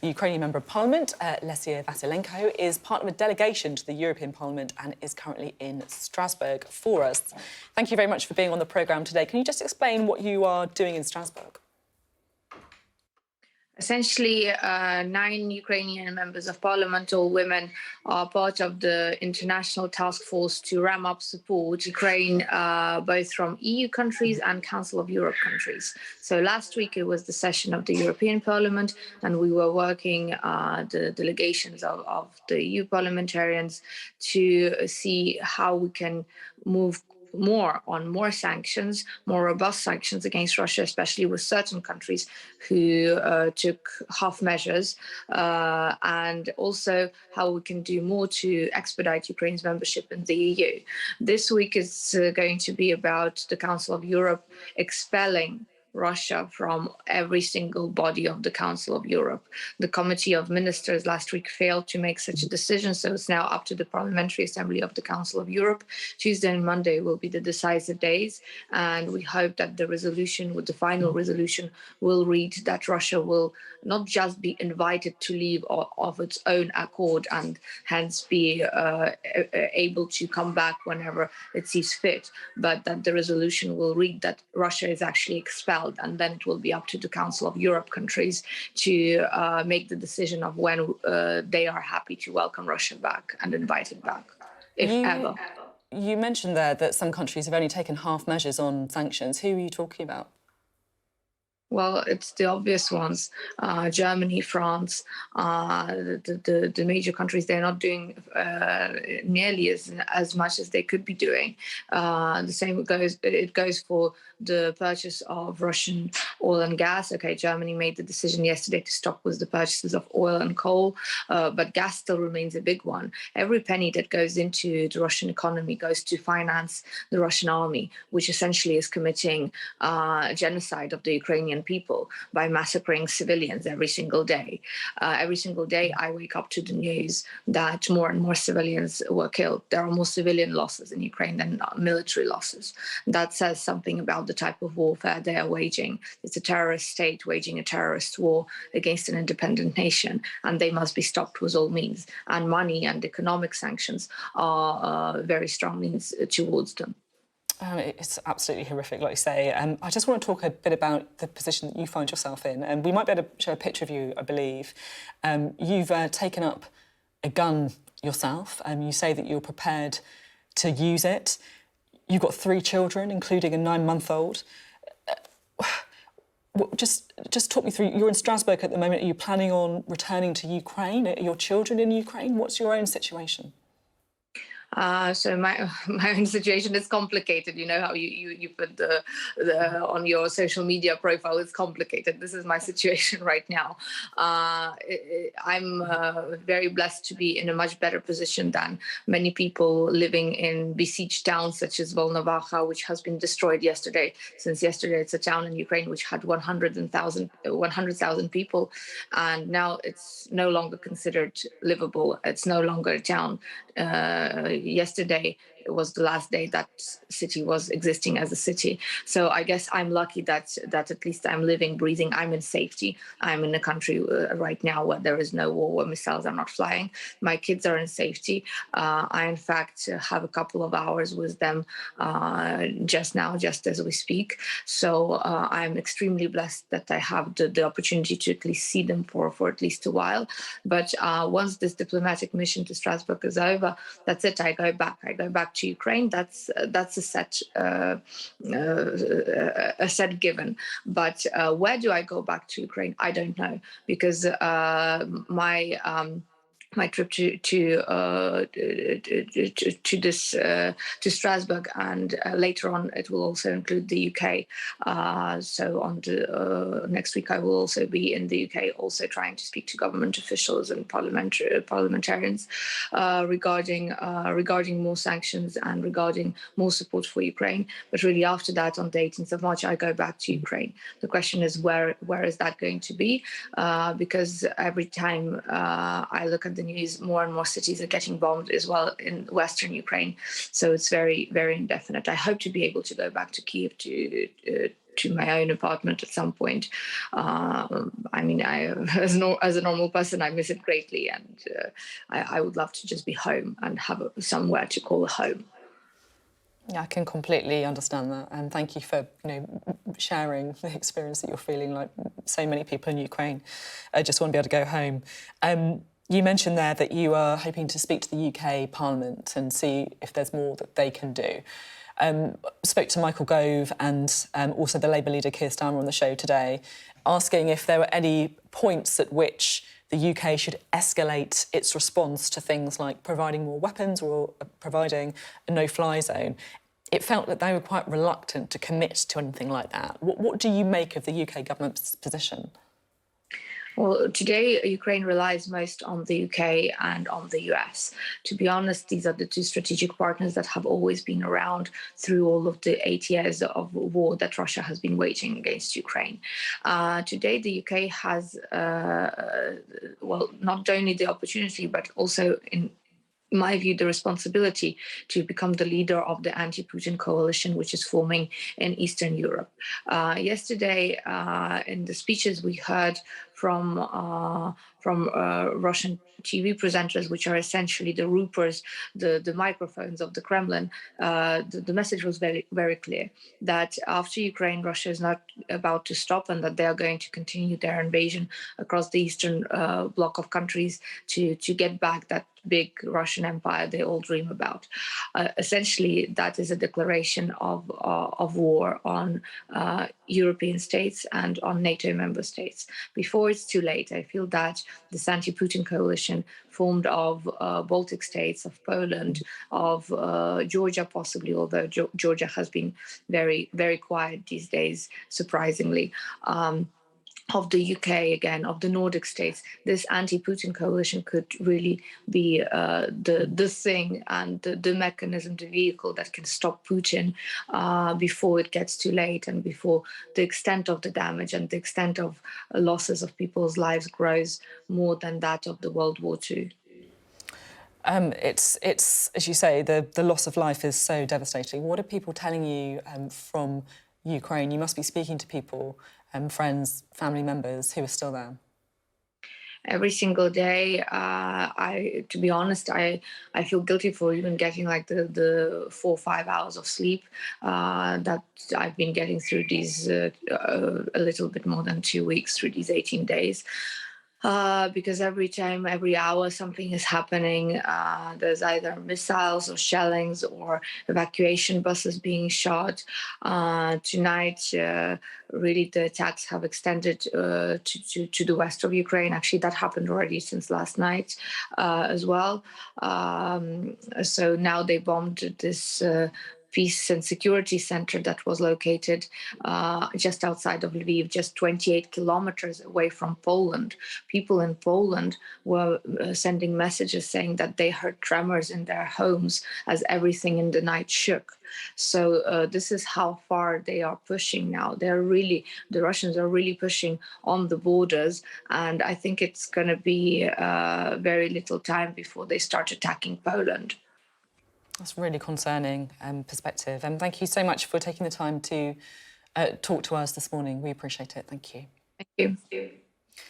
Ukrainian Member of Parliament, Lesia Vasylenko, is part of a delegation to the European Parliament and is currently in Strasbourg for us. Thank you very much for being on the programme today. Can you just explain what you are doing in Strasbourg? Essentially, 9 Ukrainian members of parliament, all women, are part of the international task force to ram up support to Ukraine, both from EU countries and Council of Europe countries. So last week it was the session of the European Parliament, and we were working the delegations of the EU parliamentarians to see how we can move more sanctions, more robust sanctions against Russia, especially with certain countries who took half measures, and also how we can do more to expedite Ukraine's membership in the EU. This week is going to be about the Council of Europe expelling Russia from every single body of the Council of Europe. The Committee of Ministers last week failed to make such a decision, so it's now up to the Parliamentary Assembly of the Council of Europe. Tuesday and Monday will be the decisive days, and we hope that the resolution, with the final resolution, will read that Russia will not just be invited to leave of its own accord and hence be able to come back whenever it sees fit, but that the resolution will read that Russia is actually expelled, and then it will be up to the Council of Europe countries to make the decision of when they are happy to welcome Russia back and invite it back, if ever. You mentioned there that some countries have only taken half measures on sanctions. Who are you talking about? Well, it's the obvious ones, Germany, France, the major countries. They're not doing nearly as much as they could be doing. The same goes for the purchase of Russian oil and gas. Okay, Germany made the decision yesterday to stop with the purchases of oil and coal, but gas still remains a big one. Every penny that goes into the Russian economy goes to finance the Russian army, which essentially is committing genocide of the Ukrainian people by massacring civilians every single day. Every single day I wake up to the news that more and more civilians were killed. There are more civilian losses in Ukraine than military losses. That says something about the type of warfare they are waging. It's a terrorist state waging a terrorist war against an independent nation, and they must be stopped with all means. And money and economic sanctions are very strong means towards them. It's absolutely horrific, like you say. I just want to talk a bit about the position that you find yourself in. And we might be able to show a picture of you, I believe. You've taken up a gun yourself. You say that you're prepared to use it. You've got 3 children, including a 9-month-old. Just talk me through. You're in Strasbourg at the moment. Are you planning on returning to Ukraine? Are your children in Ukraine? What's your own situation? So my own situation is complicated. You know how you put the on your social media profile, it's complicated. This is my situation right now. I'm very blessed to be in a much better position than many people living in besieged towns such as Volnovakha, which has been destroyed yesterday. Since yesterday, it's a town in Ukraine which had 100,000 people, and now it's no longer considered livable. It's no longer a town. Yesterday it was the last day that city was existing as a city. So I guess I'm lucky that at least I'm living, breathing. I'm in safety. I'm in a country right now where there is no war, where missiles are not flying. My kids are in safety. I, in fact, have a couple of hours with them just now, just as we speak. So I'm extremely blessed that I have the opportunity to at least see them for at least a while. But once this diplomatic mission to Strasbourg is over, that's it. I go back to Ukraine. That's a set given. But where do I go back to Ukraine? I don't know, because my trip to Strasbourg, and later on it will also include the UK. So on the next week I will also be in the UK, also trying to speak to government officials and parliamentarians regarding more sanctions and regarding more support for Ukraine. But really after that, on the 18th of March, I go back to Ukraine. The question is where is that going to be? Because every time I look at the news, more and more cities are getting bombed as well in Western Ukraine. So it's very, very indefinite. I hope to be able to go back to Kyiv to my own apartment at some point. I mean, as a normal person, I miss it greatly, and I would love to just be home and have somewhere to call a home. Yeah, I can completely understand that, and thank you for sharing the experience that you're feeling. Like so many people in Ukraine, just want to be able to go home. You mentioned there that you are hoping to speak to the UK Parliament and see if there's more that they can do. Spoke to Michael Gove and also the Labour leader Keir Starmer on the show today, asking if there were any points at which the UK should escalate its response to things like providing more weapons or providing a no-fly zone. It felt that they were quite reluctant to commit to anything like that. What do you make of the UK government's position? Well, today, Ukraine relies most on the UK and on the US. To be honest, these are the two strategic partners that have always been around through all of the 8 years of war that Russia has been waging against Ukraine. Today, the UK has, well, not only the opportunity, but also in my view, the responsibility to become the leader of the anti-Putin coalition, which is forming in Eastern Europe. Yesterday, in the speeches we heard from Russian TV presenters, which are essentially the Rupers, the microphones of the Kremlin, the message was very, very clear that after Ukraine, Russia is not about to stop, and that they are going to continue their invasion across the eastern bloc of countries to get back that big Russian empire they all dream about. Essentially, that is a declaration of war on European states and on NATO member states. Before it's too late, I feel that this anti-Putin coalition formed of Baltic states, of Poland, of Georgia possibly, although Georgia has been very, very quiet these days, surprisingly. Of the UK again, of the Nordic states, this anti-Putin coalition could really be the thing and the mechanism, the vehicle that can stop Putin before it gets too late and before the extent of the damage and the extent of losses of people's lives grows more than that of the World War II. It's as you say, the loss of life is so devastating. What are people telling you from Ukraine? You must be speaking to people, friends, family members who are still there. Every single day, to be honest, I feel guilty for even getting like the 4 or 5 hours of sleep that I've been getting through these a little bit more than 2 weeks, through these 18 days. Because every time, every hour, something is happening. There's either missiles or shellings or evacuation buses being shot. Tonight, really, the attacks have extended to the west of Ukraine. Actually, that happened already since last night as well. So now they bombed this Peace and Security Center that was located just outside of Lviv, just 28 kilometers away from Poland. People in Poland were sending messages saying that they heard tremors in their homes as everything in the night shook. So this is how far they are pushing now. The Russians are really pushing on the borders, and I think it's going to be very little time before they start attacking Poland. That's a really concerning perspective. And thank you so much for taking the time to talk to us this morning. We appreciate it. Thank you. Thank you.